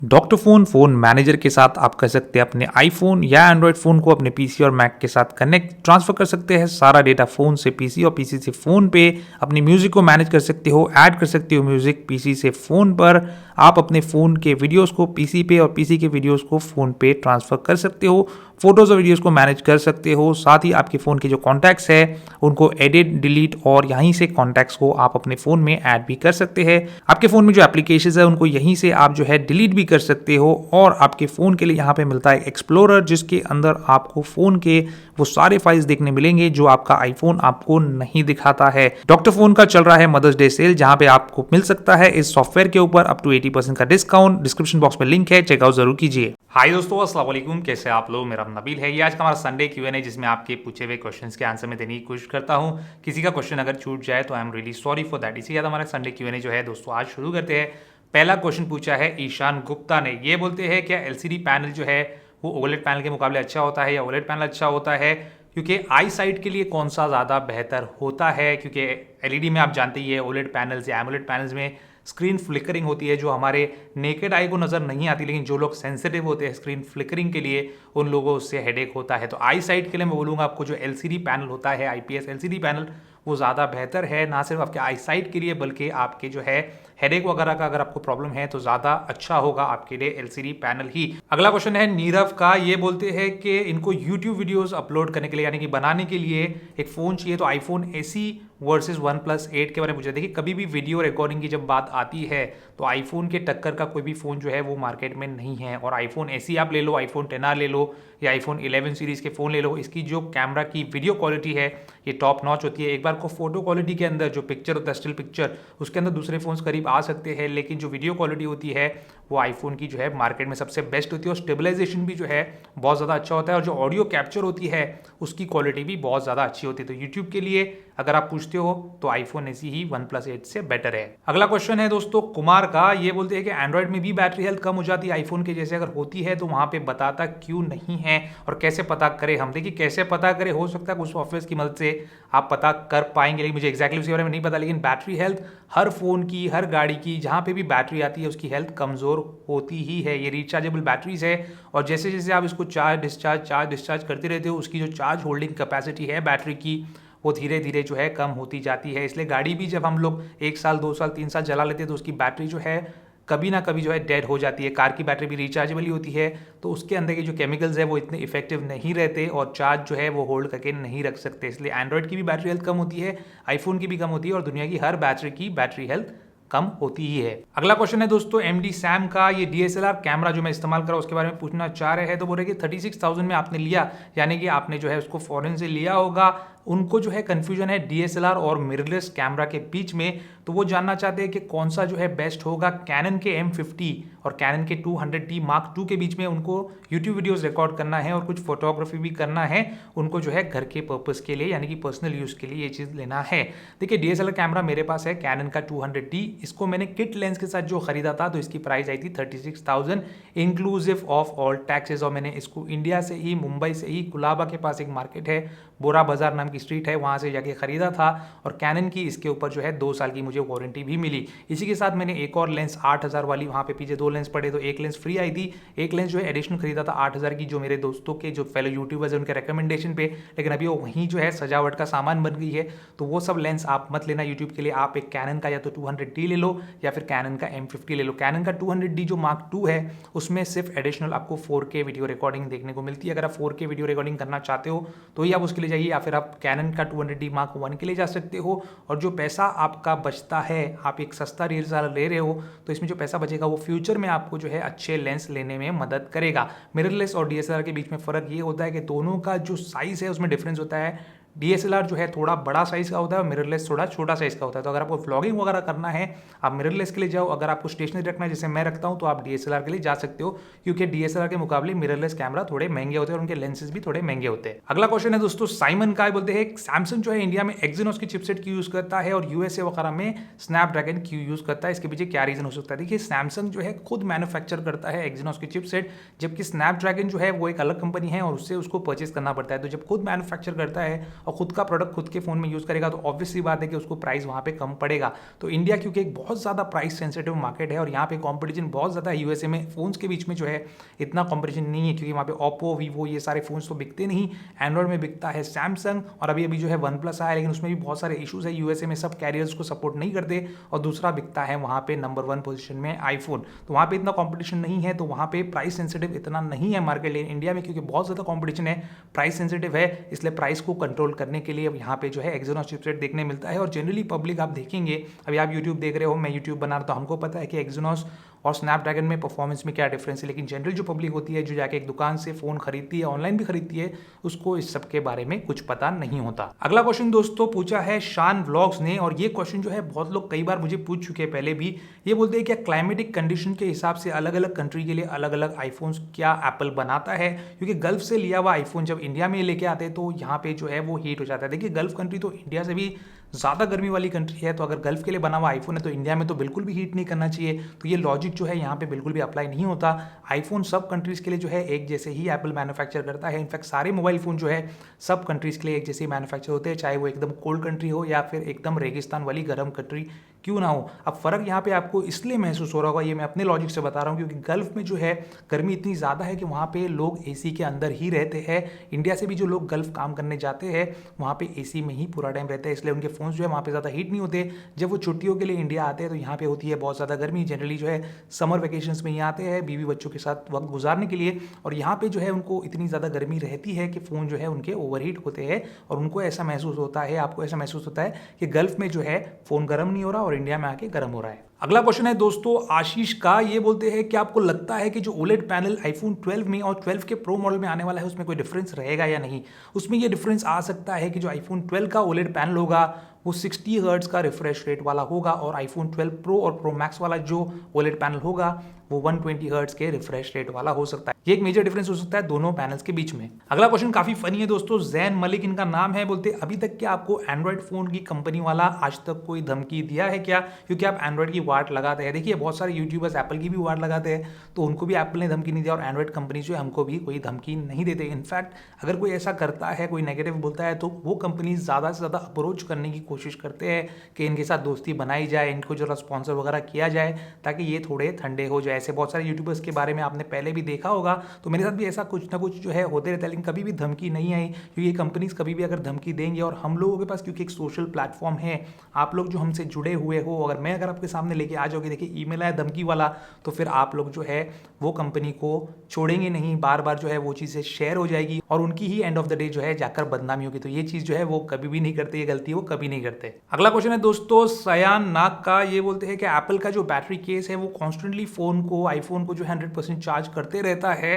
Doctor phone phone manager के साथ आप कर सकते हैं अपने आईफ़ोन या एंड्रॉयड फ़ोन को अपने पीसी और मैक के साथ कनेक्ट ट्रांसफ़र कर सकते हैं सारा डेटा फ़ोन से पीसी और पीसी से फ़ोन पे अपनी म्यूज़िक को मैनेज कर सकते हो, ऐड कर सकते हो म्यूज़िक पीसी से फ़ोन पर। आप अपने फ़ोन के वीडियोज़ को पीसी पे और पीसी के वीडियोज़ को फ़ोन पे ट्रांसफ़र कर सकते हो। फ़ोटोज़ और वीडियोज़ को मैनेज कर सकते हो। साथ ही आपके फ़ोन के जो कॉन्टैक्ट्स है उनको एडिट, डिलीट और यहीं से कॉन्टैक्ट्स को आप अपने फ़ोन में ऐड भी कर सकते हैं। आपके फ़ोन में जो एप्लीकेशंस है उनको यहीं से आप जो है डिलीट भी कर सकते हो। और आपके फ़ोन के लिए यहाँ पे मिलता है एक्सप्लोरर, जिसके अंदर आपको फ़ोन के वो सारे फाइल्स देखने मिलेंगे जो आपका आईफोन आपको नहीं दिखाता है। डॉक्टर फ़ोन का चल रहा है मदर्स डे सेल, जहाँ पे आपको मिल सकता है इस सॉफ्टवेयर के ऊपर अप टू 80% का डिस्काउंट। डिस्क्रिप्शन बॉक्स में लिंक है, चेकआउट जरूर कीजिए। हाय दोस्तों, अस्सलाम वालेकुम, कैसे आप लोग। मेरा नाम नबील है। ये आज का हमारा संडे Q&A है, जिसमें आपके पूछे हुए क्वेश्चंस के आंसर में देने की कोशिश करता हूँ। किसी का क्वेश्चन अगर छूट जाए तो I am really sorry for that. इसी के साथ हमारा संडे Q&A जो है दोस्तों आज शुरू करते हैं। पहला क्वेश्चन पूछा है ईशान गुप्ता ने। ये बोलते हैं क्या एलसीडी पैनल जो है वो ओलेड पैनल के मुकाबले अच्छा होता है या ओलेड पैनल अच्छा होता है, क्योंकि आई साइट के लिए कौन सा ज़्यादा बेहतर होता है। क्योंकि एलईडी में आप जानते ही है ओलेड पैनल्स या एमोलेड पैनल्स में स्क्रीन फ्लिकरिंग होती है, जो हमारे नेकेड आई को नज़र नहीं आती, लेकिन जो लोग सेंसिटिव होते हैं स्क्रीन फ्लिकरिंग के लिए उन लोगों से हेडेक होता है। तो आई साइट के लिए मैं बोलूँगा आपको जो एलसीडी पैनल होता है, आईपीएस एलसीडी पैनल, वो ज़्यादा बेहतर है, ना सिर्फ आपके आई साइट के लिए बल्कि आपके जो है हेडेक वगैरह का अगर आपको प्रॉब्लम है तो ज़्यादा अच्छा होगा आपके लिए एलसीडी पैनल ही। अगला क्वेश्चन है नीरव का। ये बोलते हैं कि इनको यूट्यूब वीडियोस अपलोड करने के लिए यानी कि बनाने के लिए एक फ़ोन चाहिए, तो आईफोन एसी वर्सेस OnePlus 8 के बारे में पूछा। देखिए, कभी भी वीडियो रिकॉर्डिंग की जब बात आती है तो आईफोन के टक्कर का कोई भी फ़ोन जो है वो मार्केट में नहीं है। और आईफोन एसी आप ले लो, आईफोन 10R ले लो या आईफोन 11 सीरीज़ के फ़ोन ले लो, इसकी जो कैमरा की वीडियो क्वालिटी है ये टॉप नॉच होती है। एक बार को फोटो क्वालिटी के अंदर जो पिक्चर होता है, स्टिल पिक्चर, उसके अंदर दूसरे फ़ोन्स करीब आ सकते हैं, लेकिन जो वीडियो क्वालिटी होती है वो आईफोन की जो है मार्केट में सबसे बेस्ट होती है। और स्टेबलाइजेशन भी जो है बहुत ज़्यादा अच्छा होता है, और जो ऑडियो कैप्चर होती है उसकी क्वालिटी भी बहुत ज़्यादा अच्छी होती है। तो यूट्यूब के लिए अगर आप पूछते हो तो आईफोन एसी ही OnePlus 8 से बेटर है। अगला क्वेश्चन है दोस्तों कुमार का। ये बोलते हैं कि एंड्रॉइड में भी बैटरी हेल्थ कम हो जाती है आईफोन के जैसे, अगर होती है तो वहां पे बताता क्यों नहीं है और कैसे पता करें हम। देखिए, कैसे पता करें, हो सकता है कुछ सॉफ्टवेयर की मदद से आप पता कर पाएंगे, लेकिन मुझे एक्जैक्टली उसके बारे में नहीं पता। लेकिन बैटरी हेल्थ हर फोन की, हर गाड़ी की, जहां पे भी बैटरी आती है उसकी हेल्थ कमजोर होती ही है। ये रिचार्जेबल बैटरीज है, और जैसे जैसे आप इसको चार्ज डिस्चार्ज करते रहते हो, उसकी जो चार्ज होल्डिंग कैपेसिटी है बैटरी की वो धीरे धीरे जो है कम होती जाती है। इसलिए गाड़ी भी जब हम लोग 1 साल 2 साल 3 साल चला लेते हैं तो उसकी बैटरी जो है कभी ना कभी जो है डेड हो जाती है। कार की बैटरी भी रिचार्जेबल ही होती है, तो उसके अंदर के जो केमिकल्स है वो इतने इफेक्टिव नहीं रहते और चार्ज जो है वो होल्ड करके नहीं रख सकते। इसलिए एंड्रॉयड की भी बैटरी हेल्थ कम होती है, आईफोन की भी कम होती है, और दुनिया की हर बैटरी की बैटरी हेल्थ कम होती ही है। अगला क्वेश्चन है दोस्तों एमडी सैम का। ये डीएसएलआर कैमरा जो मैं इस्तेमाल कर रहा हूं उसके बारे में पूछना चाह रहे हैं। तो बोल रहे कि 36,000 में आपने लिया, यानी कि आपने जो है उसको फॉरेन से लिया होगा। उनको जो है कंफ्यूजन है डीएसएलआर और मिररलेस कैमरा के बीच में, तो वो जानना चाहते हैं कि कौन सा जो है बेस्ट होगा। कैनन के M50 और कैनन के 200D Mark II के बीच में उनको यूट्यूब वीडियोस रिकॉर्ड करना है और कुछ फोटोग्राफी भी करना है। उनको जो है घर के पर्पस के लिए यानी कि पर्सनल यूज के लिए ये चीज़ लेना है। देखिए, डीएसएलआर कैमरा मेरे पास है कैनन का 200D। इसको मैंने किट लेंस के साथ जो खरीदा था तो इसकी प्राइस आई थी 36,000 इंक्लूसिव ऑफ ऑल टैक्सेस। और मैंने इसको इंडिया से ही, मुंबई से ही, कुलाबा के पास एक मार्केट है, बोरा बाजार नाम की स्ट्रीट है, वहाँ से जाके ख़रीदा था। और कैनन की इसके ऊपर जो है 2 साल की मुझे वारंटी भी मिली। इसी के साथ मैंने एक और लेंस 8,000 वाली, वहाँ पे पीछे 2 लेंस पड़े तो एक लेंस फ्री आई थी। एक लेंस जो है एडिशनल खरीदा था 8,000 की, जो मेरे दोस्तों के जो फेलो यूट्यूबर्स हैं उनके रिकमेंडेशन पे, लेकिन अभी वो वहीं जो है सजावट का सामान बन गई है। तो वो सब लेंस आप मत लेना यूट्यूब के लिए। आप एक कैनन का या तो 200D ले लो या फिर कैनन का M50 ले लो। कैनन का 200D जो Mark II है उसमें सिर्फ एडिशनल आपको 4K वीडियो रिकॉर्डिंग देखने को मिलती है। अगर आप 4K वीडियो रिकॉर्डिंग करना चाहते हो तो ही आप उसके लिए जाइए, या फिर आप कैनन का 200D Mark I के लिए जा सकते हो। और जो पैसा आपका बचता है, आप एक सस्ता डीएसएलआर ले रहे हो तो इसमें जो पैसा बचेगा वो फ्यूचर में आपको जो है अच्छे लेंस लेने में मदद करेगा। मिररलेस और डीएसएलआर के बीच में फ़र्क ये होता है कि दोनों का जो साइज़ है उसमें डिफरेंस होता है। डीएसएलआर जो है थोड़ा बड़ा साइज का होता है और मिररलेस थोड़ा छोटा साइज का होता है। तो अगर आपको व्लॉगिंग वगैरह करना है आप मिररलेस के लिए जाओ। अगर आपको स्टेशनरी रखना है जैसे मैं रखता हूं तो आप डीएसएलआर के लिए जा सकते हो, क्योंकि डीएसएलआर के मुकाबले मिररलेस कैमरा थोड़े महंगे होते हैं और उनके लेंसेज भी थोड़े महंगे होते हैं। अगला क्वेश्चन है दोस्तों साइमन का। बोलते हैं सैमसंग जो है इंडिया में एक्जिनोस की चिपसेट क्यों यूज करता है और यूएसए वगैरह में स्नैपड्रैगन क्यों यूज करता है, इसके पीछे क्या रीजन हो सकता है। देखिए, सैमसंग जो है खुद मैन्युफैक्चर करता है एक्जिनोस की चिपसेट, जबकि स्नैपड्रैगन जो है वो एक अलग कंपनी है और उससे उसको परचेज करना पड़ता है। तो जब खुद मैन्युफैक्चर करता है और खुद का प्रोडक्ट खुद के फ़ोन में यूज़ करेगा तो ऑब्वियस सी बात है कि उसको प्राइस वहाँ पे कम पड़ेगा। तो इंडिया क्योंकि एक बहुत ज़्यादा प्राइस सेंसिटिव मार्केट है और यहाँ पे कॉम्पिटिशन बहुत ज़्यादा है, यूएसए में फ़ोन्स के बीच में जो है इतना कॉम्पिटिशन नहीं है क्योंकि वहाँ पे ओप्पो, वीवो ये सारे फ़ोन्स तो बिकते नहीं। एंड्रॉइड में बिकता है सैमसंग और अभी अभी जो है वन प्लस आया, लेकिन उसमें भी बहुत सारे इशूज़ है, यूएसए में सब कैरियर्स को सपोर्ट नहीं करते। और दूसरा बिकता है वहाँ पे नंबर 1 पोजीशन में आईफोन। तो वहाँ पे इतना कॉम्पिटिशन नहीं है, तो वहाँ पे प्राइस सेंसिटिव इतना नहीं है मार्केट। लेकिन इंडिया में क्योंकि बहुत ज़्यादा कॉम्पिटिशन है, प्राइस सेंसिटिव है, इसलिए प्राइस को कंट्रोल करने के लिए अब यहाँ पे जो है एक्सिनोस चिपसेट देखने मिलता है। और जनरली पब्लिक आप देखेंगे, अभी आप यूट्यूब देख रहे हो, मैं यूट्यूब बना रहा, तो हमको पता है कि एक्सिनोस और स्नैपड्रैगन में परफॉर्मेंस में क्या डिफरेंस है। लेकिन जनरल जो पब्लिक होती है, जो जाके एक दुकान से फ़ोन खरीदती है, ऑनलाइन भी खरीदती है, उसको इस सब के बारे में कुछ पता नहीं होता। अगला क्वेश्चन दोस्तों पूछा है शान व्लॉग्स ने, और ये क्वेश्चन जो है बहुत लोग कई बार मुझे पूछ चुके हैं पहले भी। ये बोलते हैं क्या क्लाइमेटिक कंडीशन के हिसाब से अलग अलग कंट्री के लिए अलग अलग आईफोन्स क्या एप्पल बनाता है, क्योंकि गल्फ से लिया हुआ आईफोन जब इंडिया में लेके आते हैं तो यहाँ पे जो है वो हीट हो जाता है। देखिए गल्फ कंट्री तो इंडिया से भी ज़्यादा गर्मी वाली कंट्री है, तो अगर गल्फ के लिए बना हुआ आईफोन है तो इंडिया में तो बिल्कुल भी हीट नहीं करना चाहिए। तो ये लॉजिक जो है यहाँ पे बिल्कुल भी अप्लाई नहीं होता। आईफोन सब कंट्रीज़ के लिए जो है एक जैसे ही एप्पल मैन्युफैक्चर करता है। इनफैक्ट सारे मोबाइल फ़ोन जो है सब कंट्रीज़ के लिए एक जैसे ही मैन्युफैक्चर होते हैं, चाहे वो एकदम कोल्ड कंट्री हो या फिर एकदम रेगिस्तान वाली गर्म कंट्री क्यों ना हो। अब फ़र्क यहाँ पे आपको इसलिए महसूस हो रहा होगा, ये मैं अपने लॉजिक से बता रहा हूँ, क्योंकि गल्फ में जो है गर्मी इतनी ज़्यादा है कि वहाँ पे लोग एसी के अंदर ही रहते हैं। इंडिया से भी जो लोग गल्फ काम करने जाते हैं वहाँ पे एसी में ही पूरा टाइम रहते हैं, इसलिए उनके फ़ोन्स जो है वहाँ पे ज़्यादा हीट नहीं होते। जब वो छुट्टियों के लिए इंडिया आते हैं तो यहाँ पे होती है बहुत ज़्यादा गर्मी। जनरली जो है समर वेकेशंस में ही आते हैं बीवी बच्चों के साथ वक्त गुजारने के लिए, और यहाँ पे जो है उनको इतनी ज़्यादा गर्मी रहती है कि फ़ोन जो है उनके ओवरहीट होते हैं और उनको ऐसा महसूस होता है, आपको ऐसा महसूस होता है कि गल्फ में जो है फ़ोन गर्म नहीं हो रहा और इंडिया में आके गर्म हो रहा है। अगला क्वेश्चन है दोस्तों आशीष का, ये बोलते हैं कि आपको लगता है कि जो ओलेड पैनल आईफोन 12 में और 12 के प्रो मॉडल में आने वाला है उसमें कोई डिफरेंस रहेगा या नहीं। उसमें ये डिफरेंस आ सकता है कि जो आईफोन 12 का ओलेड पैनल होगा वो 60 हर्ट्ज का रिफ्रेश रेट वाला होगा, और आईफोन 12 प्रो और प्रो मैक्स वाला जो ओलेड पैनल होगा वो 120 हर्ट्ज के रिफ्रेश रेट वाला हो सकता है। ये एक मेजर डिफरेंस हो सकता है दोनों पैनल्स के बीच में। अगला क्वेश्चन काफी फनी है दोस्तों, जैन मलिक इनका नाम है, बोलते अभी तक क्या आपको एंड्रॉइड फोन की कंपनी वाला आज तक कोई धमकी दिया है क्या, क्योंकि आप एंड्रॉइड की वाट लगाते हैं। देखिए बहुत सारे यूट्यूबर्स एप्पल की भी वाट लगाते हैं, तो उनको भी एप्पल ने धमकी नहीं दिया और एंड्रॉइड कंपनी जो है हमको भी कोई धमकी नहीं देते। इनफैक्ट अगर कोई ऐसा करता है, कोई नेगेटिव बोलता है, तो वो कंपनी ज़्यादा से ज़्यादा अप्रोच करने की कोशिश करते हैं कि इनके साथ दोस्ती बनाई जाए, इनको जो स्पॉन्सर वगैरह किया जाए ताकि ये थोड़े ठंडे हो जाए। ऐसे बहुत सारे यूट्यूबर्स के बारे में आपने पहले भी देखा होगा, तो मेरे साथ भी ऐसा कुछ ना कुछ जो है होते रहता है, लेकिन कभी भी धमकी नहीं आई, क्योंकि ये कंपनीज कभी भी अगर धमकी देंगे, और हम लोगों के पास क्योंकि एक सोशल प्लेटफॉर्म है, आप लोग जो हमसे जुड़े हुए हो, अगर आपके सामने लेके आ जाओगे, देखिए ईमेल आया धमकी वाला, तो फिर आप लोग जो है वो कंपनी को छोड़ेंगे नहीं, बार बार जो है वो चीज़ें शेयर हो जाएगी और उनकी ही एंड ऑफ द डे जो है जाकर बदनामी होगी। तो ये चीज़ जो है वो कभी भी नहीं करते, ये गलती वो कभी नहीं करते। अगला क्वेश्चन है दोस्तों सयान नाग का, ये बोलते हैं कि एप्पल का जो बैटरी केस है वो कॉन्स्टेंटली फोन को, आईफोन को जो 100% चार्ज करते रहता है,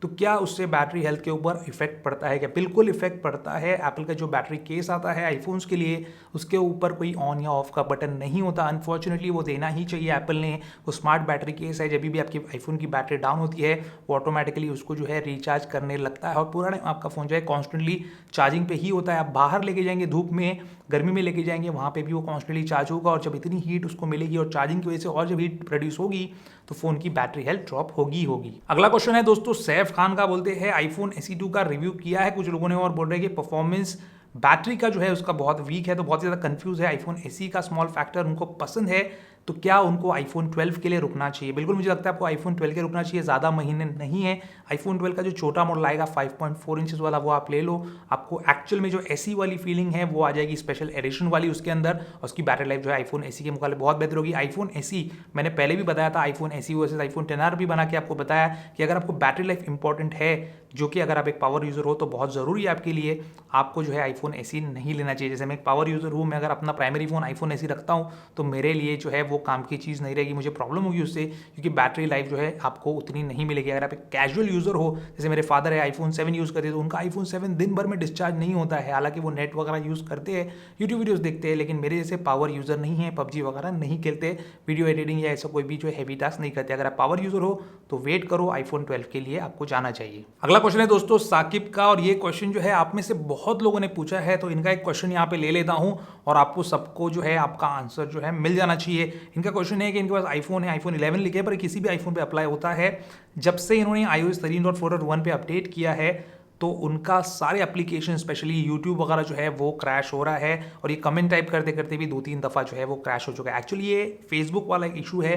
तो क्या उससे बैटरी हेल्थ के ऊपर इफेक्ट पड़ता है क्या। बिल्कुल इफेक्ट पड़ता है। एप्पल का जो बैटरी केस आता है आईफोन्स के लिए, उसके ऊपर कोई ऑन या ऑफ का बटन नहीं होता। अनफॉर्चुनेटली वो देना ही चाहिए एप्पल ने। वो स्मार्ट बैटरी केस है, जब भी आपकी आईफोन की बैटरी डाउन होती है वो ऑटोमेटिकली उसको जो है रिचार्ज करने लगता है और पूरा टाइम आपका फ़ोन जो है कॉन्स्टेंटली चार्जिंग पे ही होता है। आप बाहर लेके जाएंगे, धूप में, गर्मी में लेके जाएंगे, वहाँ पे भी वो कॉन्स्टेंटली चार्ज होगा, और जब इतनी हीट उसको मिलेगी और चार्जिंग की वजह से और जब हीट प्रोड्यूस होगी तो फ़ोन की बैटरी हेल्थ ड्रॉप होगी। अगला क्वेश्चन है दोस्तों सैफ खान का, बोलते हैं आईफोन SE2 का रिव्यू किया है कुछ लोगों ने और बोल रहे हैं कि परफॉर्मेंस बैटरी का जो है उसका बहुत वीक है, तो बहुत ज़्यादा कंफ्यूज है। आईफोन SE का स्मॉल फैक्टर उनको पसंद है, तो क्या उनको आईफोन 12 के लिए रुकना चाहिए। बिल्कुल मुझे लगता है आपको आईफोन 12 के रुकना चाहिए, ज़्यादा महीने नहीं है। आईफोन 12 का जो छोटा मॉडल आएगा 5.4 इंचेस वाला वो आप ले लो, आपको एक्चुअल में जो SE वाली फीलिंग है वो आ जाएगी, स्पेशल एडिशन वाली उसके अंदर, और उसकी बैटरी लाइफ जो है आईफोन SE के मुकाबले बहुत बेहतर होगी। आईफोन SE मैंने पहले भी बताया था, iPhone SE versus iPhone XR भी बना के आपको बताया कि अगर आपको बैटरी लाइफ इंपॉर्टेंट है, जो कि अगर आप एक पावर यूज़र हो तो बहुत ज़रूरी है आपके लिए, आपको जो है आईफोन SE नहीं लेना चाहिए। जैसे मैं एक पावर यूज़र हूँ, मैं अगर अपना प्राइमरी फ़ोन आईफोन SE रखता हूँ तो मेरे लिए जो है वो काम की चीज़ नहीं रहेगी, मुझे प्रॉब्लम होगी उससे, क्योंकि बैटरी लाइफ जो है आपको उतनी नहीं मिलेगी। अगर आप एक कैजुअल यूज़र हो, जैसे मेरे फादर है आईफोन 7 यूज़ करते हैं, तो उनका आईफोन 7 दिन भर में डिस्चार्ज नहीं होता है, हालांकि वो नेट वगैरह यूज़ करते हैं, यूट्यूब वीडियोज़ देखते हैं, लेकिन मेरे जैसे पावर यूज़र नहीं है, पबजी वगैरह नहीं खेलते, वीडियो एडिटिंग या ऐसा कोई भी जो हैवी टास्क नहीं करते। अगर आप पावर यूज़र हो तो वेट करो, आईफोन 12 के लिए आपको जाना चाहिए। अगला क्वेश्चन है दोस्तों साकिब का, और ये क्वेश्चन जो है आप में से बहुत लोगों ने पूछा है, तो इनका एक क्वेश्चन यहाँ पे ले लेता हूँ और आपको सबको जो है आपका आंसर जो है मिल जाना चाहिए। इनका क्वेश्चन है कि इनके पास आईफोन है, आईफोन 11 लिखे, पर किसी भी आईफोन पे अप्लाई होता है। जब से इन्होंने iOS 13.4.1 पे अपडेट किया है तो उनका सारे एप्लीकेशन स्पेशली यूट्यूब वगैरह जो है वो क्रैश हो रहा है, और ये कमेंट टाइप करते करते भी 2-3 दफ़ा जो है वो क्रैश हो चुका है। एक्चुअली ये फेसबुक वाला एक इशू है।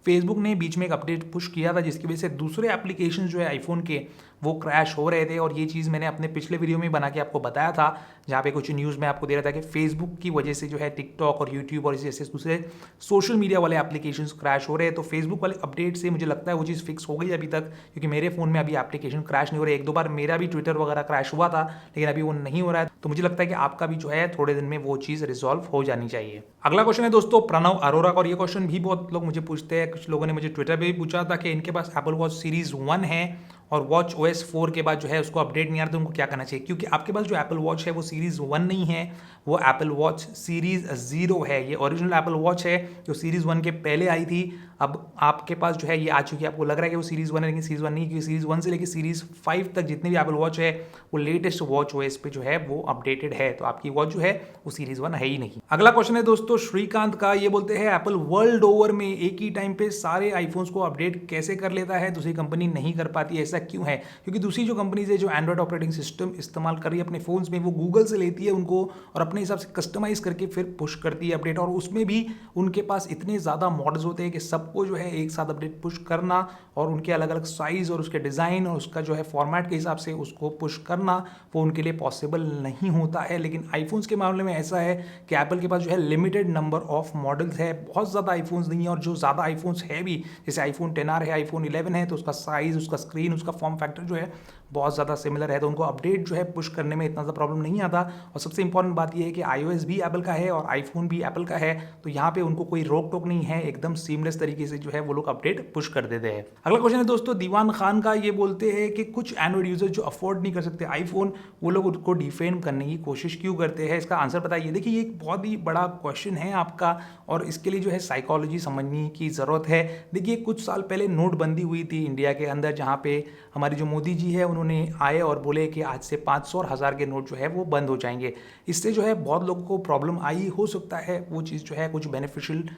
फेसबुक ने बीच में एक अपडेट पुश किया था जिसकी वजह से दूसरे एप्लीकेशन जो है आईफोन के वो क्रैश हो रहे थे, और ये चीज़ मैंने अपने पिछले वीडियो में बना के आपको बताया था, जहाँ पे कुछ न्यूज़ में आपको दे रहा था कि फेसबुक की वजह से जो है टिकटॉक और यूट्यूब और इस जैसे दूसरे सोशल मीडिया वाले एप्लीकेशंस क्रैश हो रहे हैं। तो फेसबुक वाले अपडेट से मुझे लगता है वो चीज़ फिक्स हो गई अभी तक, क्योंकि मेरे फ़ोन में अभी एप्लीकेशन क्रैश नहीं हो रहे। 1-2 बार मेरा भी ट्विटर वगैरह क्रैश हुआ था, लेकिन अभी वो नहीं हो रहा है। तो मुझे लगता है कि आपका भी जो है थोड़े दिन में वो चीज़ रिजॉल्व हो जानी चाहिए। अगला क्वेश्चन है दोस्तों प्रणव अरोरा का, और ये क्वेश्चन भी बहुत लोग मुझे पूछते हैं। कुछ लोगों ने मुझे ट्विटर पे भी पूछा था कि इनके पास एप्पल वॉच सीरीज 1 है और वॉच OS 4 के बाद जो है उसको अपडेट नहीं आ रहा, तो उनको क्या करना चाहिए? क्योंकि आपके पास जो एप्पल वॉच है वो सीरीज 1 नहीं है, वो एप्पल वॉच सीरीज 0 है। ये ओरिजिनल एप्पल वॉच है जो सीरीज 1 के पहले आई थी। अब आपके पास जो है ये आ चुकी है, आपको लग रहा है कि वो सीरीज 1 है, लेकिन सीरीज 1 नहीं, क्योंकि सीरीज 1 से लेकर सीरीज 5 तक जितने भी एप्पल वॉच है वो लेटेस्ट वॉच OS पे जो है वो अपडेटेड है। तो आपकी वॉच जो है वो सीरीज 1 है ही नहीं। अगला क्वेश्चन है दोस्तों श्रीकांत का, ये बोलते हैं एप्पल वर्ल्ड ओवर में एक ही टाइम पे सारे आईफोन्स को अपडेट कैसे कर लेता है, दूसरी कंपनी नहीं कर पाती, ऐसा क्यों है? क्योंकि दूसरी जो कंपनीज है जो एंड्रॉइड ऑपरेटिंग सिस्टम इस्तेमाल कर रही है अपने फोन्स में, वो गूगल से लेती है उनको और अपने हिसाब से कस्टमाइज करके फिर पुश करती है अपडेट, और उसमें भी उनके पास इतने ज़्यादा मॉडल्स होते हैं कि सबको जो है एक साथ अपडेट पुश करना, और उनके अलग अलग साइज और उसके डिज़ाइन और उसका जो है फॉर्मेट के हिसाब से उसको पुश करना वो उनके लिए पॉसिबल नहीं होता है। लेकिन आईफोन्स के मामले में ऐसा है कि एप्पल के पास जो है लिमिटेड नंबर ऑफ मॉडल्स है, बहुत ज़्यादा आईफोन्स नहीं है, और जो ज़्यादा आईफोन्स है भी, जैसे आईफोन 10R है, आईफोन 11 है, तो उसका साइज़, उसका स्क्रीन, उसका फॉर्म फैक्टर जो है बहुत ज़्यादा सिमिलर है, तो उनको अपडेट जो है पुश करने में इतना ज़्यादा प्रॉब्लम नहीं आता। और सबसे इंपॉर्टेंट बात यह है कि iOS भी एप्पल का है और आईफोन भी एप्पल का है, तो यहाँ पे उनको कोई रोक टोक नहीं है, एकदम सीमलेस तरीके से जो है वो लोग अपडेट पुश कर देते हैं। अगला क्वेश्चन है दोस्तों दीवान खान का, ये बोलते हैं कि कुछ एंड्रॉइड यूजर जो अफोर्ड नहीं कर सकते आईफोन, वो लोग उसको डिफेंड करने की कोशिश क्यों करते हैं? इसका आंसर बताइए। देखिए ये एक बहुत ही बड़ा क्वेश्चन है आपका, और इसके लिए जो है साइकोलॉजी समझने की ज़रूरत है। देखिए कुछ साल पहले नोटबंदी हुई थी इंडिया के अंदर, जहाँ पे हमारे जो मोदी जी है उन्होंने आए और बोले कि आज से 500 और 1000 के नोट जो है वो बंद हो जाएंगे। इससे जो है बहुत लोगों को प्रॉब्लम आई, हो सकता है वो चीज़ जो है कुछ बेनिफिशियल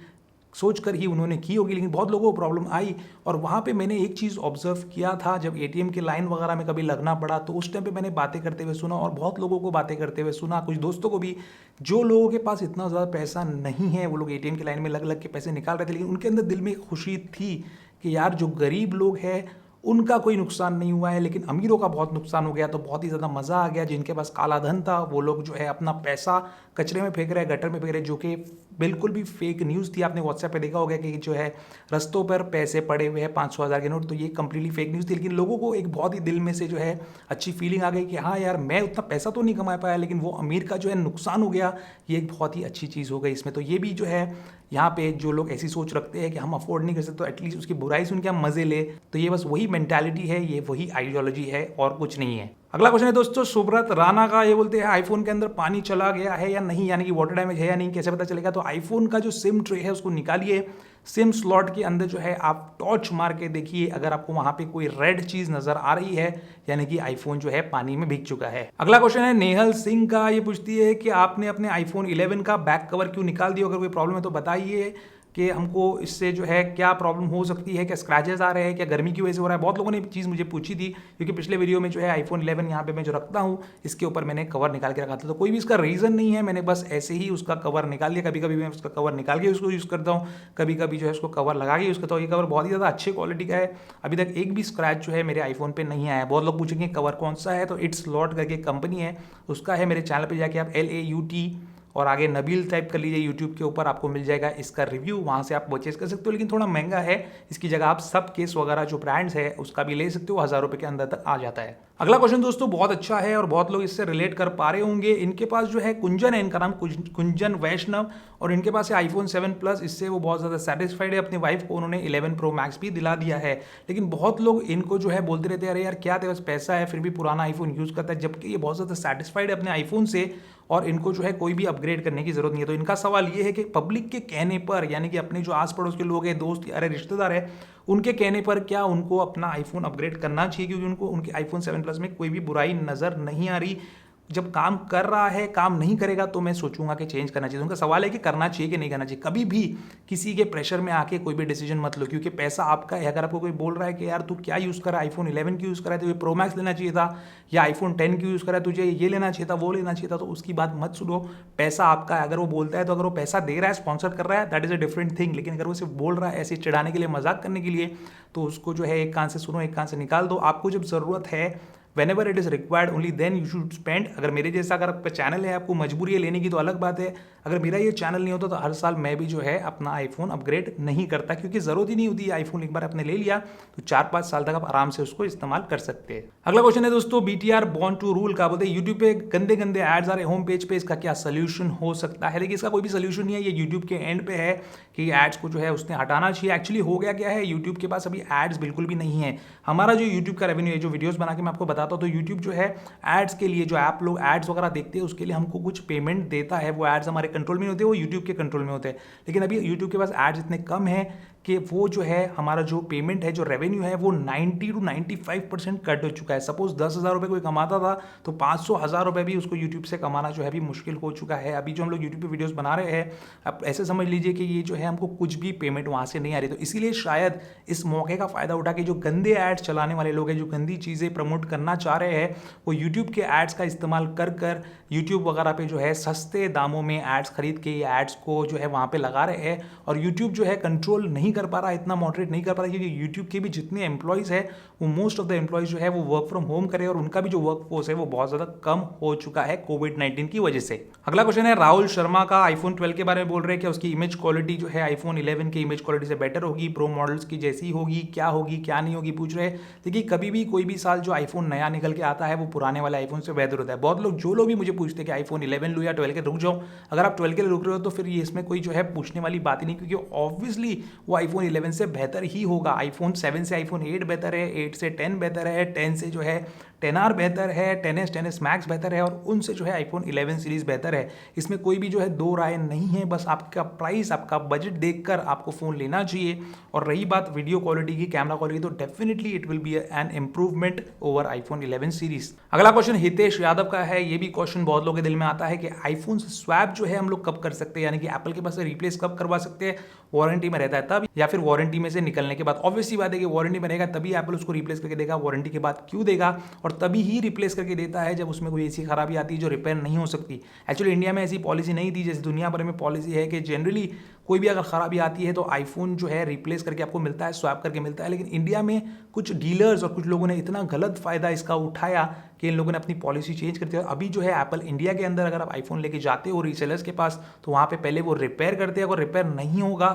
सोच कर ही उन्होंने की होगी, लेकिन बहुत लोगों को प्रॉब्लम आई। और वहाँ पे मैंने एक चीज़ ऑब्जर्व किया था, जब एटीएम की लाइन वगैरह में कभी लगना पड़ा तो उस टाइम पे मैंने बातें करते हुए सुना, और बहुत लोगों को बातें करते हुए सुना, कुछ दोस्तों को भी, जो लोगों के पास इतना ज़्यादा पैसा नहीं है वो लोग एटीएम की लाइन में लग लग के पैसे निकाल रहे थे, लेकिन उनके अंदर दिल में एक खुशी थी कि यार जो गरीब लोग हैं उनका कोई नुकसान नहीं हुआ है, लेकिन अमीरों का बहुत नुकसान हो गया। तो बहुत ही ज़्यादा मज़ा आ गया। जिनके पास काला धन था वो लोग जो है अपना पैसा कचरे में फेंक रहे हैं, गटर में फेंक रहे हैं, जो कि बिल्कुल भी फेक न्यूज़ थी। आपने व्हाट्सएप पे देखा होगा कि जो है रस्तों पर पैसे पड़े हुए हैं 500 1000 के नोट, तो ये कंप्लीटली फेक न्यूज़ थी। लेकिन लोगों को एक बहुत ही दिल में से जो है अच्छी फीलिंग आ गई कि हाँ यार मैं उतना पैसा तो नहीं कमा पाया, लेकिन वो अमीर का जो है नुकसान हो गया, ये एक बहुत ही अच्छी चीज़ हो गई इसमें। तो ये भी जो है यहाँ पे जो लोग ऐसी सोच रखते हैं कि हम अफोर्ड नहीं कर सकते, तो एटलीस्ट उसकी बुराई सुन के हम मजे ले, तो ये बस वही मेंटालिटी है, ये वही आइडियोलॉजी है और कुछ नहीं है। अगला क्वेश्चन है दोस्तों सुब्रत राणा का, ये बोलते हैं आईफोन के अंदर पानी चला गया है या नहीं, यानी कि वाटर डैमेज है या नहीं, कैसे पता चलेगा? तो आईफोन का जो सिम ट्रे है उसको निकालिए, सिम स्लॉट के अंदर जो है आप टॉर्च मार के देखिए, अगर आपको वहां पे कोई रेड चीज नजर आ रही है यानी कि आईफोन जो है पानी में भीग चुका है। अगला क्वेश्चन है नेहल सिंह का, ये पूछती है कि आपने अपने आईफोन 11 का बैक कवर क्यों निकाल दिया, अगर कोई प्रॉब्लम है तो बताइए कि हमको इससे जो है क्या प्रॉब्लम हो सकती है, क्या स्क्रैचेस आ रहे हैं, क्या गर्मी की वजह से हो रहा है। बहुत लोगों ने चीज़ मुझे पूछी थी, क्योंकि पिछले वीडियो में जो है आईफोन 11 यहाँ पे मैं जो रखता हूँ इसके ऊपर मैंने कवर निकाल के रखा था, तो कोई भी इसका रीज़न नहीं है, मैंने बस ऐसे ही उसका कवर निकाल लिया। कभी कभी मैं उसका कवर निकाल के उसको यूज़ करता हूँ, कभी कभी जो है उसको कवर लगा के यूज़ करता हूँ। ये कवर बहुत ही ज़्यादा अच्छे क्वालिटी का है, अभी तक एक भी स्क्रैच जो है मेरे आईफोन पर नहीं आया। बहुत लोग पूछेंगे कवर कौन सा है, तो इट्स लॉट करके कंपनी है, उसका है। मेरे चैनल पर जाके आप LAUT और आगे नबील टाइप कर लीजिए, यूट्यूब के ऊपर आपको मिल जाएगा इसका रिव्यू, वहाँ से आप परचेज कर सकते हो, लेकिन थोड़ा महंगा है। इसकी जगह आप सब केस वगैरह जो ब्रांड्स है उसका भी ले सकते हो, 1000 रुपये के अंदर तक आ जाता है। अगला क्वेश्चन दोस्तों बहुत अच्छा है और बहुत लोग इससे रिलेट कर पा रहे होंगे। इनके पास जो है कुंजन है, इनका नाम कुंजन वैष्णव, और इनके पास है आईफोन 7 प्लस। इससे वो बहुत ज़्यादा सेटिस्फाइड है, अपनी वाइफ को उन्होंने 11 Pro Max भी दिला दिया है। लेकिन बहुत लोग इनको जो है बोलते रहते हैं अरे यार क्या तेरे पास पैसा है फिर भी पुराना आईफोन यूज़ करता है, जबकि ये बहुत ज़्यादा सेटिस्फाइड है अपने आईफोन से और इनको जो है कोई भी अपग्रेड करने की जरूरत नहीं है। तो इनका सवाल ये है कि पब्लिक के कहने पर, यानी कि अपने जो आस पड़ोस के लोग हैं, दोस्त अरे रिश्तेदार है, उनके कहने पर क्या उनको अपना आईफोन अपग्रेड करना चाहिए, क्योंकि उनको उनके आईफोन 7 प्लस में कोई भी बुराई नज़र नहीं आ रही। जब काम कर रहा है, काम नहीं करेगा तो मैं सोचूंगा कि चेंज करना चाहिए। उनका सवाल है कि करना चाहिए कि नहीं करना चाहिए। कभी भी किसी के प्रेशर में आके कोई भी डिसीजन मत लो, क्योंकि पैसा आपका है। अगर आपको कोई बोल रहा है कि यार तू क्या यूज़ कर रहा है, आईफोन 11 क्यों यूज़ कर रहा है, तुझे प्रो मैक्स लेना चाहिए था, या आईफोन 10 क्यों यूज़ कर रहा है, तुझे ये लेना चाहिए था, वो लेना चाहिए था, तो उसकी बात मत सुनो। पैसा आपका है। अगर वो बोलता है तो अगर वो पैसा दे रहा है, स्पॉन्सर कर रहा है, that is a different thing. लेकिन अगर वो सिर्फ बोल रहा है ऐसे चिढ़ाने के लिए, मजाक करने के लिए, तो उसको जो है एक कान से सुनो, एक कान से निकाल दो। आपको जब ज़रूरत है, whenever it is required only then you should spend। अगर मेरे जैसा अगर आपका चैनल है, आपको मजबूरी है लेने की, तो अलग बात है। अगर मेरा ये चैनल नहीं होता तो हर साल मैं भी जो है अपना आईफोन अपग्रेड नहीं करता, क्योंकि ज़रूरत ही नहीं होती है। आईफोन एक बार आपने ले लिया तो 4-5 साल तक आप आराम से उसको इस्तेमाल कर सकते हैं। अगला क्वेश्चन है दोस्तों, BTR बॉर्न टू रूल का। बोलते हैं यूट्यूब पे गंदे गंदे एड्स आ रहे होम पेज पे, इसका क्या सोल्यूशन हो सकता है? देखिए, इसका कोई भी सोल्यूशन नहीं है। ये यूट्यूब के एंड पे है कि एड्स को जो है उसने हटाना चाहिए। एक्चुअली हो गया क्या है, यूट्यूब के पास अभी एड्स बिल्कुल भी नहीं है। हमारा जो यूट्यूब का रेवेन्यू है, जो वीडियोस बना के मैं आपको बताता हूँ, तो यूट्यूब जो है एड्स के लिए, जो आप लोग एड्स वगैरह देखते हैं उसके लिए हमको कुछ पेमेंट देता है। वो एड्स हमारे कंट्रोल में नहीं होते, वो यूट्यूब के कंट्रोल में होते हैं। लेकिन अभी यूट्यूब के पास एड्स इतने कम है कि वो जो है हमारा जो पेमेंट है, जो रेवेन्यू है, वो 90 to 95% कट हो चुका है। सपोज 10,000 रुपये कोई कमाता था तो 500,000 रुपये भी उसको यूट्यूब से कमाना जो है अभी मुश्किल हो चुका है। अभी जो हम लोग यूट्यूब पे वीडियोस बना रहे हैं, अब ऐसे समझ लीजिए कि ये जो है हमको कुछ भी पेमेंट वहाँ से नहीं आ रही। तो इसीलिए शायद इस मौके का फ़ायदा उठा के जो गंदे एड्स चलाने वाले लोग हैं, जो गंदी चीज़ें प्रमोट करना चाह रहे हैं, वो यूट्यूब के एड्स का इस्तेमाल कर कर यूट्यूब वगैरह पे जो है सस्ते दामों में एड्स खरीद के ये एड्स को जो है वहाँ पे लगा रहे हैं। और यूट्यूब जो है कंट्रोल नहीं कर पा रहा, इतना मॉडरेट नहीं कर पा रहा, क्योंकि यूट्यूब के भी जितने एम्प्लॉयज़ है, वो मोस्ट ऑफ द एम्प्लॉयज़ जो है वो वर्क फ्रॉम होम करे, और उनका भी जो वर्क फोर्स है वो बहुत ज़्यादा कम हो चुका है कोविड-19 की वजह से। अगला क्वेश्चन है राहुल शर्मा का, आईफोन 12 के बारे में बोल रहे हैं कि उसकी इमेज क्वालिटी जो है आईफोन 11 की इमेज क्वालिटी से बेटर होगी, प्रो मॉडल्स की जैसी होगी, क्या नहीं होगी, पूछ रहे हैं। देखिए, कभी भी कोई भी साल जो आईफोन नया निकल के आता है वो पुराने वाले आईफोन से बेहतर होता है। बहुत लोग, जो लोग भी मुझे पूछते हैं कि आईफोन 11 लूँ या 12 के रुक जाऊँ, अगर आप 12 के लिए रुक रहे हो तो फिर ये इसमें कोई जो है पूछने वाली बात ही नहीं, क्योंकि ऑब्वियसली वो आईफोन 11 से बेहतर ही होगा। आईफोन 7 से आईफोन 8 बेहतर है, 8 से 10 बेहतर है, 10 से जो है 10R बेहतर है, 10S 10S मैक्स बेहतर है, और उनसे जो है आईफोन 11 सीरीज़ बेहतर है। इसमें कोई भी जो है दो राय नहीं है। बस आपका प्राइस, आपका बजट देखकर आपको फ़ोन लेना चाहिए। और रही बात वीडियो क्वालिटी की, कैमरा क्वालिटी, तो definitely it will be an improvement over iPhone 11 series. अगला क्वेश्चन हितेश यादव का है। ये भी क्वेश्चन बहुत लोगों के दिल में आता है कि आईफोन से स्वैप जो है हम लोग कब कर सकते हैं, यानी कि एप्पल के पास से रिप्लेस कब करवा सकते हैं, वारंटी में रहता है तब, या फिर वारंटी में से निकलने के बाद। ऑब्वियसली बात है कि वारंटी में रहेगा तभी एप्पल उसको रिप्लेस करके देगा, वारंटी के बाद क्यों देगा, और तभी ही रिप्लेस करके देता है जब उसमें कोई ऐसी खराबी आती है जो रिपेयर नहीं हो सकती। एक्चुअली इंडिया में ऐसी पॉलिसी नहीं थी, जैसे दुनिया भर में पॉलिसी है कि जनरली कोई भी अगर खराबी आती है तो आईफोन जो है रिप्लेस करके आपको मिलता है, स्वैप करके मिलता है। लेकिन इंडिया में कुछ डीलर्स और कुछ लोगों ने इतना गलत फायदा इसका उठाया कि इन लोगों ने अपनी पॉलिसी चेंज कर दिया। अभी जो है एप्पल इंडिया के अंदर अगर आप आईफोन लेके जाते हो रीसेलर्स के पास, तो वहाँ पे पहले वो रिपेयर करते हैं, अगर रिपेयर नहीं होगा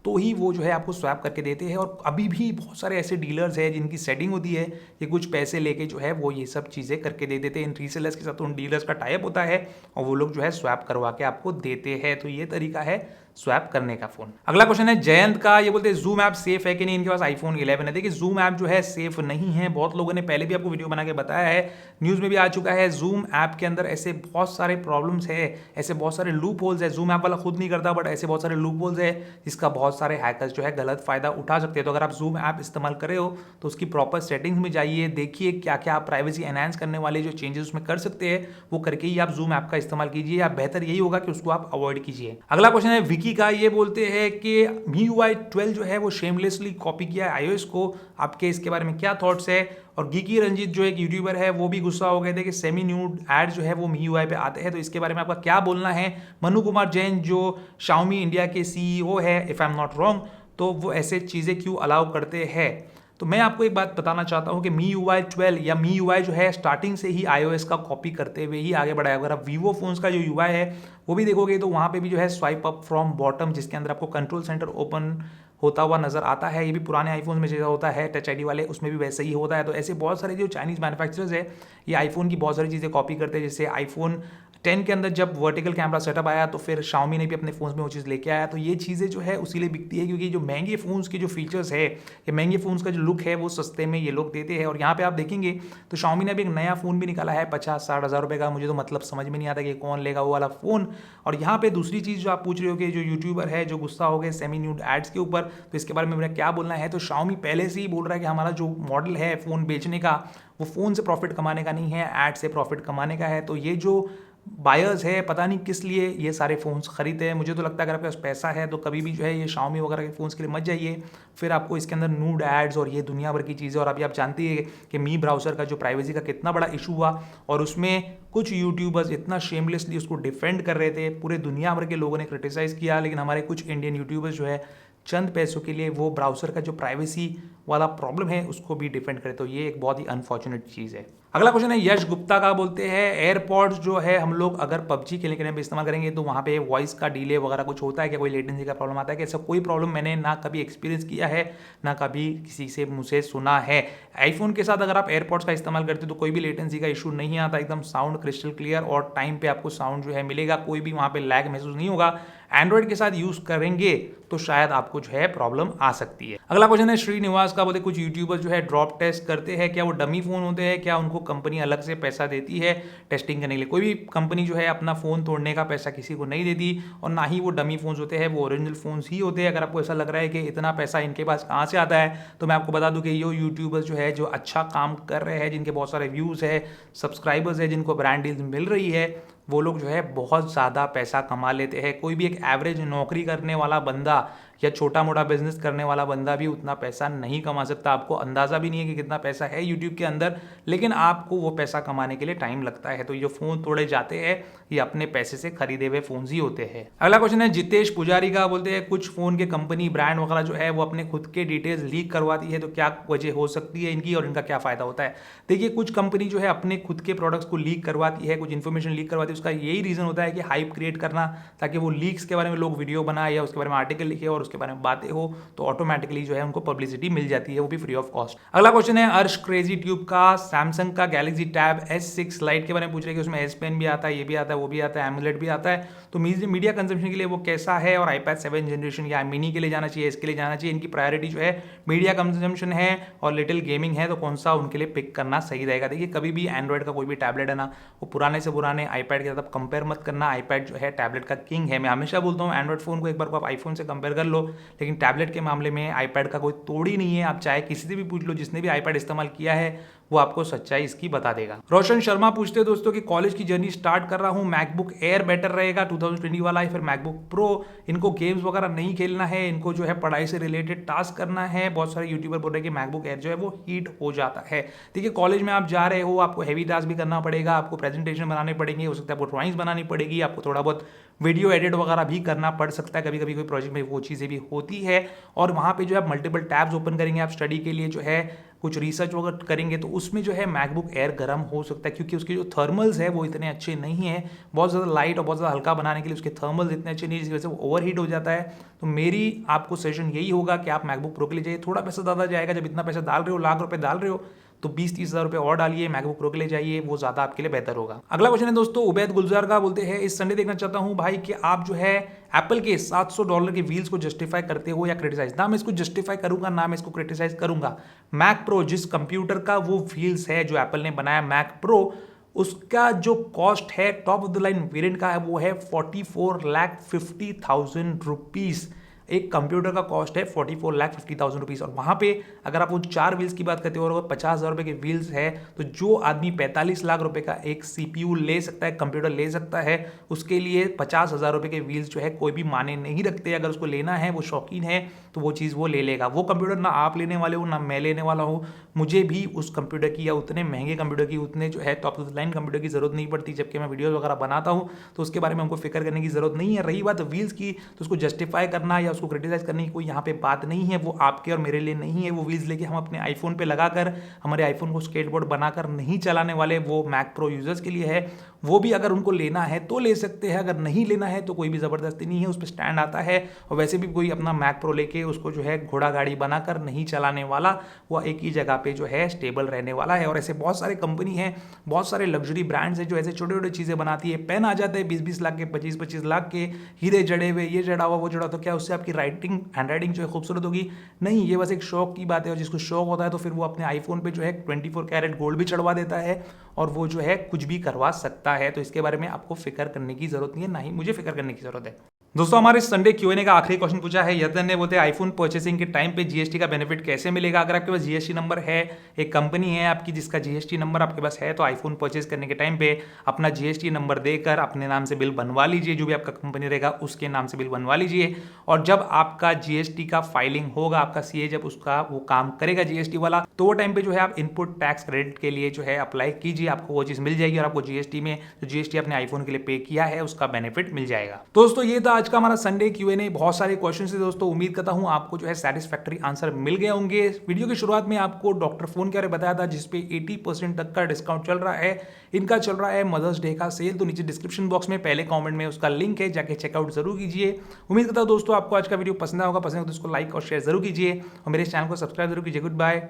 तो ही वो जो है आपको स्वैप करके देते हैं। और अभी भी बहुत सारे ऐसे डीलर्स हैं जिनकी सेटिंग होती है कि कुछ पैसे लेके जो है वो ये सब चीज़ें करके दे देते हैं। इन रीसेलर्स के साथ तो उन डीलर्स का टाइप होता है और वो लोग जो है स्वैप करवा के आपको देते हैं। तो ये तरीका है स्वैप करने का फोन। अगला क्वेश्चन है जयंत का। ये बोलते हैं जूम ऐप सेफ है कि नहीं, इनके पास आईफोन 11 है। देखिए, जूम ऐप जो है सेफ नहीं है। बहुत लोगों ने पहले भी आपको वीडियो बना के बताया है, न्यूज़ में भी आ चुका है। जूम ऐप के अंदर ऐसे बहुत सारे प्रॉब्लम्स है, ऐसे बहुत सारे लूप होल्स है। जूम ऐप वाला खुद नहीं करता, बट ऐसे बहुत सारे लूप होल्स है जिसका बहुत सारे हैकर्स जो है गलत फायदा उठा सकते हैं। तो अगर आप जूम ऐप इस्तेमाल कर रहे हो तो उसकी प्रॉपर सेटिंग्स में जाइए, देखिए क्या क्या आप प्राइवेसी एनहांस करने वाले जो चेंजेस उसमें कर सकते हैं वो करके ही आप जूम ऐप का इस्तेमाल कीजिए, या बेहतर यही होगा कि उसको आप अवॉइड कीजिए। अगला क्वेश्चन है विकी का। ये बोलते हैं कि MIUI 12 जो है वो शेमलेसली कॉपी किया है iOS को, आपके इसके बारे में क्या थॉट्स है। और गीकी रंजीत जो एक यूट्यूबर है वो भी गुस्सा हो गए थे कि सेमी न्यूड एड जो है वो MIUI पे आते हैं। तो इसके बारे में आपका क्या बोलना है। मनु कुमार जैन जो Xiaomi इंडिया के CEO है, if I am not wrong, तो वो ऐसे चीज़ें क्यों अलाउ करते हैं। तो मैं आपको एक बात बताना चाहता हूं कि MIUI 12 या MIUI जो है स्टार्टिंग से ही iOS का कॉपी करते हुए ही आगे बढ़ा है। अगर आप वीवो फोन्स का जो UI है वो भी देखोगे तो वहाँ पे भी जो है स्वाइप अप फ्रॉम बॉटम, जिसके अंदर आपको कंट्रोल सेंटर ओपन होता हुआ नजर आता है। ये भी पुराने आईफोन में जैसा होता है टच आईडी वाले, उसमें भी वैसे ही होता है। तो ऐसे बहुत सारे जो चाइनीज मैन्युफैक्चरर्स है ये आईफोन की बहुत सारी चीज़ें कॉपी करते हैं। जैसे आईफोन 10 के अंदर जब वर्टिकल कैमरा सेटअप आया तो फिर Xiaomi ने भी अपने फ़ोन्स में वो चीज़ लेके आया। तो ये चीज़ें जो है उसी लिए बिकती है, क्योंकि जो महंगे फ़ोन्स के जो फीचर्स है या महंगे फ़ोन्स का जो लुक है वो सस्ते में ये लोग देते हैं। और यहाँ पे आप देखेंगे तो Xiaomi ने अभी एक नया फ़ोन भी निकाला है 50-60 हज़ार रुपये का। मुझे तो मतलब समझ में नहीं आता कि कौन लेगा वो वाला फ़ोन। और यहाँ पे दूसरी चीज़ जो आप पूछ रहे हो कि जो यूट्यूबर है जो गुस्सा हो गए सेमी न्यूड एड्स के ऊपर, तो इसके बारे में मेरा क्या बोलना है। तो Xiaomi पहले से ही बोल रहा है कि हमारा जो मॉडल है फ़ोन बेचने का वो फ़ोन से प्रॉफिट कमाने का नहीं है, ऐड से प्रॉफिट कमाने का है। तो ये जो बायर्स है पता नहीं किस लिए ये सारे फ़ोन्स खरीदते हैं। मुझे तो लगता है अगर आपके पास पैसा है तो कभी भी जो है ये Xiaomi वगैरह के फ़ोन्स के लिए मत जाइए, फिर आपको इसके अंदर न्यूड एड्स और ये दुनिया भर की चीज़ें। और अभी आप जानती है कि मी ब्राउज़र का जो प्राइवेसी का कितना बड़ा इशू हुआ, और उसमें कुछ यूट्यूबर्स इतना शेमलेसली उसको डिफेंड कर रहे थे, पूरे दुनिया भर के लोगों ने क्रिटिसाइज़ किया, लेकिन हमारे कुछ इंडियन यूट्यूबर्स जो है चंद पैसों के लिए वो ब्राउज़र का जो प्राइवेसी वाला प्रॉब्लम है उसको भी डिफेंड करे। तो ये एक बहुत ही अनफॉर्चुनेट चीज़ है। अगला क्वेश्चन है यश गुप्ता का, बोलते हैं एयरपॉड्स जो है हम लोग अगर पबजी खेलने के लिए इस्तेमाल करेंगे तो वहाँ पे वॉइस का डिले वगैरह कुछ होता है क्या, कोई लेटेंसी का प्रॉब्लम आता है क्या? ऐसा कोई प्रॉब्लम मैंने ना कभी एक्सपीरियंस किया है ना कभी किसी से मुझसे सुना है। आईफोन के साथ अगर आप एयरपॉड्स का इस्तेमाल करते हो तो कोई भी लेटेंसी का इशू नहीं आता, एकदम साउंड क्रिस्टल क्लियर और टाइम पे आपको साउंड जो है मिलेगा, कोई भी वहाँ पे लैग महसूस नहीं होगा। एंड्रॉइड के साथ यूज करेंगे तो शायद आपको जो है प्रॉब्लम आ सकती है। अगला क्वेश्चन है श्रीनिवास का, बोलते कुछ यूट्यूबर्स जो है ड्रॉप टेस्ट करते हैं, क्या वो डमी फोन होते हैं, क्या उनको कंपनी अलग से पैसा देती है टेस्टिंग करने के लिए? कोई भी कंपनी जो है अपना फोन तोड़ने का पैसा किसी को नहीं देती, और ना ही वो डमी फोन्स होते हैं, वो ओरिजिनल फोन्स ही होते हैं। अगर आपको ऐसा लग रहा है कि इतना पैसा इनके पास कहाँ से आता है, तो मैं आपको बता दूं कि ये यूट्यूबर्स जो है जो अच्छा काम कर रहे हैं, जिनके बहुत सारे व्यूज़ है, सब्सक्राइबर्स है, जिनको ब्रांड डील्स मिल रही है, वो लोग जो है बहुत ज़्यादा पैसा कमा लेते हैं। कोई भी एक एवरेज नौकरी करने वाला बंदा या छोटा मोटा बिजनेस करने वाला बंदा भी उतना पैसा नहीं कमा सकता। आपको अंदाज़ा भी नहीं है कि कितना पैसा है यूट्यूब के अंदर, लेकिन आपको वो पैसा कमाने के लिए टाइम लगता है। तो ये फ़ोन तोड़े जाते हैं ये अपने पैसे से खरीदे हुए फ़ोन ही होते हैं। अगला क्वेश्चन है जितेश पुजारी का, बोलते हैं कुछ फ़ोन के कंपनी ब्रांड वगैरह जो है वो अपने खुद के डिटेल्स लीक करवाती है, तो क्या वजह हो सकती है इनकी और इनका क्या फ़ायदा होता है? देखिए, कुछ कंपनी जो है अपने खुद के प्रोडक्ट्स को लीक करवाती है, कुछ इन्फॉर्मेशन लीक करवाती है। उसका यही रीज़न होता है कि हाइप क्रिएट करना, ताकि वो लीक्स के बारे में लोग वीडियो बनाए या उसके बारे में आर्टिकल लिखे और उसके बारे में बातें हो, तो ऑटोमेटिकली जो है उनको पब्लिसिटी मिल जाती है, वो भी फ्री ऑफ कॉस्ट। अगला क्वेश्चन है अर्श क्रेजी ट्यूब का, सैमसंग का गैलेक्सी टैब S6 लाइट के बारे में पूछ रहे हैं कि उसमें S पेन भी आता है, ये भी आता है, वो भी आता है, एमुलेट भी आता है, तो मीडिया कंजम्पशन के लिए वो कैसा है, और iPad 7 जनरेशन या मिनी के लिए जाना चाहिए, इसके लिए जाना चाहिए? इनकी प्रायोरिटी जो है मीडिया कंजम्पशन है और लिटिल गेमिंग है, तो कौन सा उनके लिए पिक करना सही रहेगा? देखिए, कभी भी एंड्रॉइड का कोई भी टैबलेट है ना, वो पुराने से पुराने iPad के साथ कंपेयर मत करना। iPad जो है टैबलेट का किंग है। मैं हमेशा बोलता हूँ एंड्रॉइड फोन को एक बार को आप आईफोन से कंपेयर कर लो, लेकिन टैबलेट के मामले में iPad का कोई तोड़ ही नहीं है। आप चाहे किसी से भी पूछ लो, जिसने भी iPad इस्तेमाल किया है वो आपको सच्चाई इसकी बता देगा। रोशन शर्मा पूछते हैं दोस्तों कि कॉलेज की जर्नी स्टार्ट कर रहा हूं, मैकबुक एयर बेटर रहेगा 2020 वाला है, फिर मैकबुक प्रो? इनको गेम्स वगैरह नहीं खेलना है, इनको जो है पढ़ाई से रिलेटेड टास्क करना है। बहुत सारे यूट्यूबर बोल रहे हैं कि मैकबुक एयर जो है वो हीट हो जाता है। देखिए, कॉलेज में आप जा रहे हो, आपको हैवी टास्क भी करना पड़ेगा, आपको प्रेजेंटेशन बनाने पड़ेंगे, हो सकता है आपको ड्राइंग्स बनानी पड़ेगी, आपको थोड़ा बहुत वीडियो एडिट वगैरह भी करना पड़ सकता है, कभी कभी कोई प्रोजेक्ट में वो चीज़ें भी होती है। और वहाँ पे जो है मल्टीपल टैब्स ओपन करेंगे आप स्टडी के लिए, जो है कुछ रिसर्च वगैरह करेंगे, तो उसमें जो है मैकबुक एयर गर्म हो सकता है, क्योंकि उसके जो थर्मल्स है वो इतने अच्छे नहीं है। बहुत ज़्यादा लाइट और बहुत ज़्यादा हल्का बनाने के लिए उसके थर्मल्स इतने अच्छे नहीं, जिसकी वजह से वो ओवरहीट हो जाता है। तो मेरी आपको सजेशन यही होगा कि आप मैकबुक प्रो के लिए जाइए। थोड़ा पैसा ज़्यादा जाएगा, जब इतना पैसा डाल रहे हो, लाख रुपए डाल रहे हो, तो 20-30 हज़ार रुपये और डालिए, मैकबुक प्रो के लिए जाइए, वो ज़्यादा आपके लिए बेहतर होगा। अगला क्वेश्चन है दोस्तों उबैद गुलजार का, बोलते हैं इस संडे देखना चाहता हूँ भाई कि आप जो है एप्पल के $700 के व्हील्स को जस्टिफाई करते हो या क्रिटिसाइज। ना मैं इसको जस्टिफाई करूंगा ना मैं इसको क्रिटिसाइज करूंगा। मैक प्रो जिस कंप्यूटर का वो व्हील्स है जो एप्पल ने बनाया मैक प्रो, उसका जो कॉस्ट है top of the line variant का है वो है 44,50,000 रुपीज़। एक कंप्यूटर का कॉस्ट है 44,50,000 रुपीज़। और वहाँ पे अगर आप वो 4 व्हील्स की बात करते हो और अगर 50,000 रुपये के व्हील्स है, तो जो आदमी 45 लाख रुपए का एक CPU ले सकता है, कंप्यूटर ले सकता है, उसके लिए 50,000 रुपये के व्हील्स जो है कोई भी माने नहीं रखते। अगर उसको लेना है, वो शौकीन है, तो वो चीज़ वो ले लेगा। वो कंप्यूटर ना आप लेने वाले हो ना मैं लेने वाला हूँ, मुझे भी उस कंप्यूटर की या उतने महंगे कंप्यूटर की, उतने जो है top of the line computer की ज़रूरत नहीं पड़ती। जबकि मैं वीडियोज़ वगैरह बनाता हूँ तो उसके बारे में हमको फिक्र करने की ज़रूरत नहीं है। रही बात व्हील्स की, तो उसको जस्टिफाई करना या उसको क्रिटिसाइज करने की कोई यहाँ पे बात नहीं है, वो आपके और मेरे लिए नहीं है। वो व्हील्स लेके हम अपने आईफोन पे लगाकर हमारे आईफोन को स्केटबोर्ड बनाकर नहीं चलाने वाले, वो मैक प्रो यूजर्स के लिए है। वो भी अगर उनको लेना है तो ले सकते हैं, अगर नहीं लेना है तो कोई भी ज़बरदस्ती नहीं है, उस पर स्टैंड आता है। और वैसे भी कोई अपना मैक प्रो लेके उसको जो है घोड़ा गाड़ी बनाकर नहीं चलाने वाला, वो एक ही जगह पे जो है स्टेबल रहने वाला है। और ऐसे बहुत सारे कंपनी हैं, बहुत सारे लग्जरी ब्रांड्स हैं जो ऐसे छोटे छोटे चीज़ें बनाती है। पेन आ जाते हैं 20-20 लाख के, 25-25 लाख के, हीरे जड़े हुए, ये जड़ा हुआ वो जड़ा, तो क्या उससे आपकी हैंड राइटिंग जो है खूबसूरत होगी? नहीं, ये बस एक शौक की बात है। और जिसको शौक होता है तो फिर वो अपने आईफोन पे जो है 24 कैरेट गोल्ड भी चढ़वा देता है और वो जो है कुछ भी करवा सकता है। तो इसके बारे में आपको फिक्र करने की जरूरत नहीं है, ना ही मुझे फिक्र करने की जरूरत है। दोस्तों, हमारे संडे क्यूएनए का आखिरी क्वेश्चन पूछा है यतन ने, बोलते हैं आईफोन परचेसिंग के टाइम पे जीएसटी का बेनिफिट कैसे मिलेगा? अगर आपके पास जीएसटी नंबर है, एक कंपनी है आपकी जिसका जीएसटी नंबर आपके पास है, तो आईफोन परचेज करने के टाइम पे अपना जीएसटी नंबर देकर अपने नाम से बिल बनवा लीजिए, जो भी आपका कंपनी रहेगा उसके नाम से बिल बनवा लीजिए। और जब आपका जीएसटी का फाइलिंग होगा, आपका सीए जब उसका वो काम करेगा जीएसटी वाला, तो वो टाइम पे जो है आप इनपुट टैक्स क्रेडिट के लिए जो है अप्लाई कीजिए, आपको वो चीज मिल जाएगी और आपको जीएसटी में जो जीएसटी अपने आईफोन के लिए पे किया है उसका बेनिफिट मिल जाएगा। दोस्तों, ये था आज का हमारा संडे क्यूएनए। बहुत सारे क्वेश्चन थे दोस्तों, उम्मीद करता हूं आपको जो है सेटिस्फैक्टरी आंसर मिल गए होंगे। वीडियो की शुरुआत में आपको डॉक्टर फोन के बारे में बताया था जिसपे 80% तक का डिस्काउंट चल रहा है। इनका चल रहा है मदर्स डे का सेल, तो नीचे डिस्क्रिप्शन बॉक्स में पहले कमेंट में उसका लिंक है, जाके चेकआउट जरूर कीजिए। उम्मीद करता हूं दोस्तों आपको आज का वीडियो पसंद आया होगा, पसंद हो तो इसको लाइक और शेयर जरूर कीजिए और मेरे चैनल को सब्सक्राइब जरूर कीजिए। Good bye.